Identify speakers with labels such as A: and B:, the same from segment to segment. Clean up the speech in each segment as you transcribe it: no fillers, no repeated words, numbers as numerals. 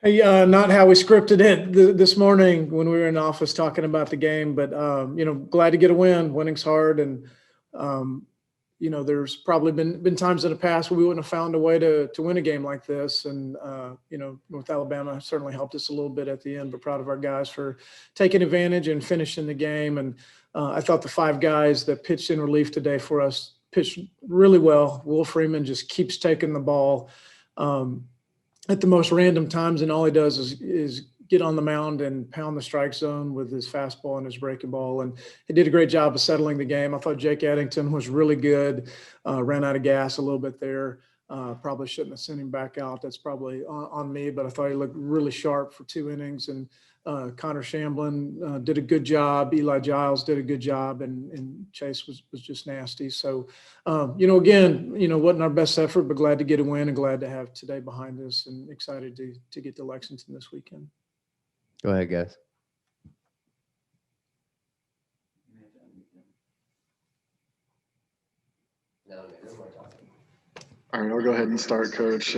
A: Hey, not how we scripted it this morning when we were in the office talking about the game, but glad to get a win. Winning's hard, and um, there's probably been times in the past where we wouldn't have found a way to win a game like this. And North Alabama certainly helped us a little bit at the end, but proud of our guys for taking advantage and finishing the game. And I thought the five guys that pitched in relief today for us pitched really well. Will Freeman just keeps taking the ball at the most random times, and all he does is get on the mound and pound the strike zone with his fastball and his breaking ball. And he did a great job of settling the game. I thought Jake Addington was really good. Ran out of gas a little bit there. Probably shouldn't have sent him back out. That's probably on me, but I thought he looked really sharp for 2 innings. And Connor Shamblin did a good job. Eli Giles did a good job, and Chase was just nasty. So, again, wasn't our best effort, but glad to get a win and glad to have today behind us and excited to get to Lexington this weekend.
B: Go ahead, guys.
C: All right, I'll go ahead and start, Coach.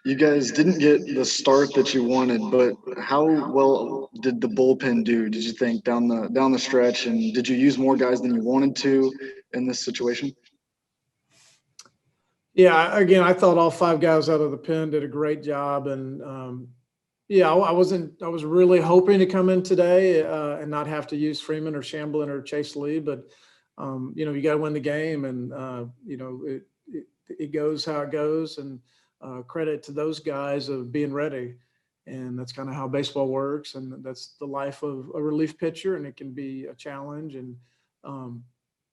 C: You guys didn't get the start that you wanted, but how well did the bullpen do, did you think, down the stretch? And did you use more guys than you wanted to in this situation?
A: Yeah, again, I thought all five guys out of the pen did a great job. And I was really hoping to come in today and not have to use Freeman or Shamblin or Chase Lee, but you got to win the game, and it goes how it goes, and credit to those guys of being ready. And that's kind of how baseball works, and that's the life of a relief pitcher, and it can be a challenge. And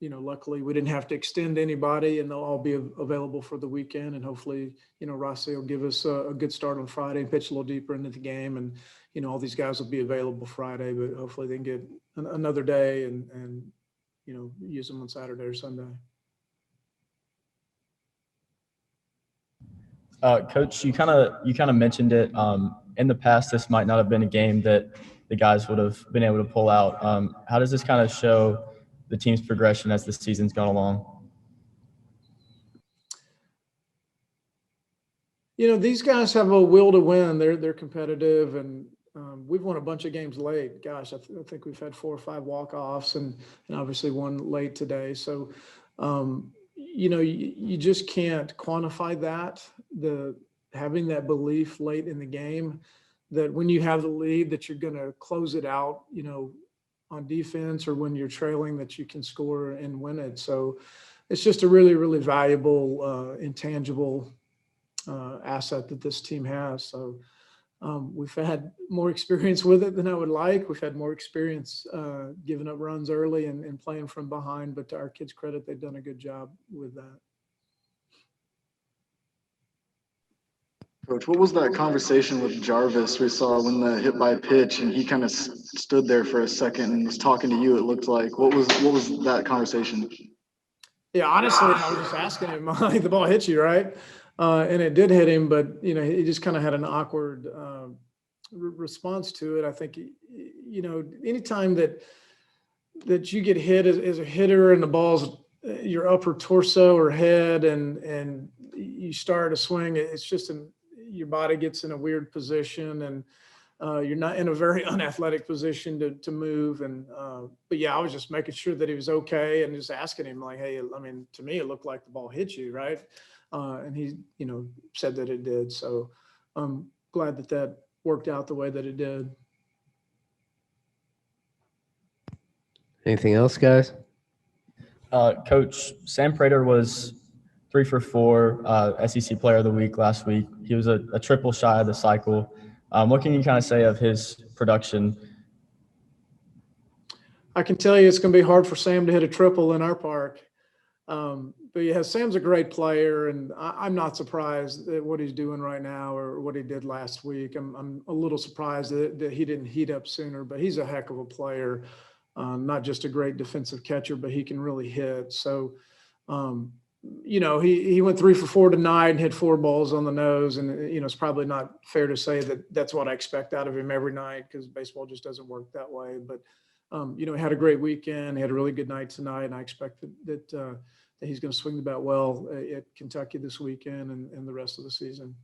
A: luckily we didn't have to extend anybody, and they'll all be available for the weekend. And hopefully, Rossi will give us a good start on Friday and pitch a little deeper into the game. And, all these guys will be available Friday, but hopefully they can get another day and use them on Saturday or Sunday.
D: Coach, you kind of mentioned it. In the past, this might not have been a game that the guys would have been able to pull out. How does this kind of show the team's progression as the season's gone along?
A: These guys have a will to win. They're competitive, and we've won a bunch of games late. Gosh, I think we've had 4 or 5 walk-offs, and obviously one late today. So, you just can't quantify that. Having that belief late in the game that when you have the lead that you're going to close it out, on defense, or when you're trailing that you can score and win it. So it's just a really, really valuable, intangible asset that this team has. So we've had more experience with it than I would like. We've had more experience giving up runs early and playing from behind, but to our kids' credit, they've done a good job with that.
C: Coach, what was that conversation with Jarvis we saw when the hit by pitch, and he kind of stood there for a second and was talking to you, it looked like? What was that conversation?
A: Yeah, honestly, I was just asking him, like, the ball hit you, right? And it did hit him, but, he just kind of had an awkward response to it. I think, anytime that you get hit as a hitter and the ball's your upper torso or head and you start a swing, it's just your body gets in a weird position, and you're not in a very unathletic position to move. And but yeah, I was just making sure that he was okay and just asking him, like, hey, I mean, to me, it looked like the ball hit you, right? And he, said that it did. So I'm glad that worked out the way that it did.
B: Anything else, guys?
D: Coach, Sam Prater was 3 for 4 SEC Player of the Week last week. He was a triple shy of the cycle. What can you kind of say of his production?
A: I can tell you it's going to be hard for Sam to hit a triple in our park. But yeah, Sam's a great player, and I'm not surprised at what he's doing right now or what he did last week. I'm a little surprised that he didn't heat up sooner, but he's a heck of a player. Not just a great defensive catcher, but he can really hit. So, he went 3 for 4 tonight and hit 4 balls on the nose. And, it's probably not fair to say that that's what I expect out of him every night, because baseball just doesn't work that way. But, he had a great weekend. He had a really good night tonight, and I expect that he's going to swing the bat well at Kentucky this weekend and the rest of the season.